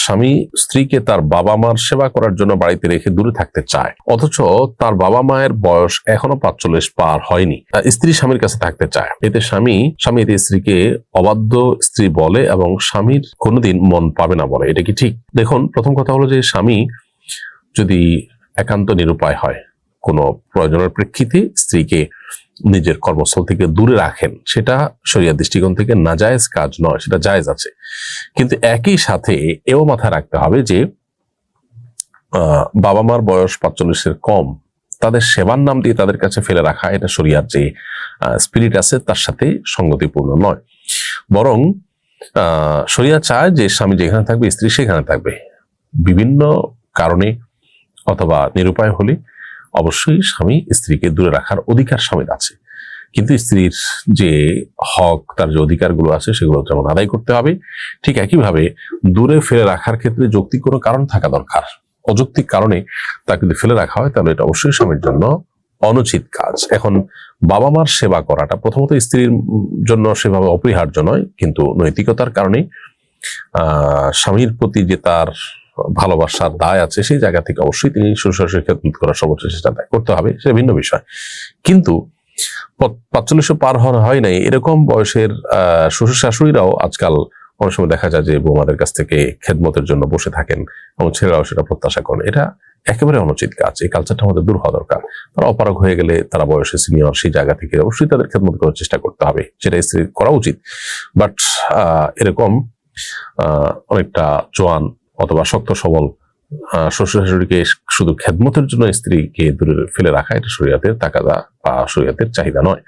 স্বামী স্ত্রীকে তার বাবা মার সেবা করার জন্য বাড়িতে রেখে দূরে থাকতে চায়, অথচ তার বাবা মায়ের বয়স এখনো 45 পার হয়নি। স্ত্রী স্বামীর কাছে থাকতে চায়, এতে স্বামী এতে স্ত্রীকে অবাধ্য স্ত্রী বলে এবং স্বামীর কোনোদিন মন পাবে না বলে। এটা কি ঠিক? দেখুন, প্রথম কথা হলো যে স্বামী যদি একান্ত নিরুপায় হয়, কোনো প্রয়োজনের প্রেক্ষিতে স্ত্রীকে নিজের কর্মস্থল থেকে দূরে রাখেন, সেটা শরিয়াত দৃষ্টিকোণ থেকে নাজায়েজ কাজ নয়, সেটা জায়েজ আছে। কিন্তু একই সাথে এও মাথায় রাখতে হবে যে বাবা মার বয়স 45-এর কম, তাদের সেবার নাম দিয়ে তাদের কাছে ফেলে রাখা, এটা শরিয়ার যে স্পিরিট আছে তার সাথে সঙ্গতিপূর্ণ নয়। বরং শরিয়া চায় যে স্বামী যেখানে থাকবে স্ত্রী সেখানে থাকবে। বিভিন্ন কারণে অথবা নিরুপায় হলে অবশ্যই স্বামী স্ত্রীকে দূরে রাখার অধিকার স্বামীর আছে, কিন্তু স্ত্রীর যে হক, তার যে অধিকারগুলো আছে সেগুলো যেমন আদায় করতে হবে, ঠিক একইভাবে দূরে ফেলে রাখার ক্ষেত্রে যৌক্তিক কোনো কারণ থাকা দরকার। অযৌক্তিক কারণে তাকে যদি ফেলে রাখা হয় তাহলে এটা অবশ্যই স্বামীর জন্য অনুচিত কাজ। এখন বাবা মার সেবা করাটা প্রথমত স্ত্রীর জন্য সেভাবে অপরিহার্য নয়, কিন্তু নৈতিকতার কারণে স্বামীর প্রতি যে তার ভালোবাসার দায় আছে সেই জায়গা থেকে অবশ্যই তিনি শ্বশুর-শাশুড়ির খেদমত করার সর্বোচ্চ চেষ্টা করতে হবে, সেটা ভিন্ন বিষয়। কিন্তু 45 পার হয় নাই এরকম বয়সের শ্বশুর শাশুড়িরাও আজকাল অনেক সময় দেখা যায় যে বৌমাদের কাছ থেকে খেদমতের জন্য বসে থাকেন এবং ছেলেরাও সেটা প্রত্যাশা করেন। এটা একেবারে অনুচিত কাজ। এই কালচারটা আমাদের দূর হওয়া দরকার। তারা অপারগ হয়ে গেলে, তারা বয়সে সিনিয়র, সেই জায়গা থেকে অবশ্যই তাদের খেদমত করার চেষ্টা করতে হবে, সেটা স্ত্রী করা উচিত। বাট এরকম অনেকটা জোয়ান অথবা শক্ত সবল শ্বশুর শাশুড়িকে শুধু খেদমতের জন্য স্ত্রীকে দূরে ফেলে রাখা, এটা শরিয়াতের তাকাদা বা শরিয়াতের চাহিদা নয়।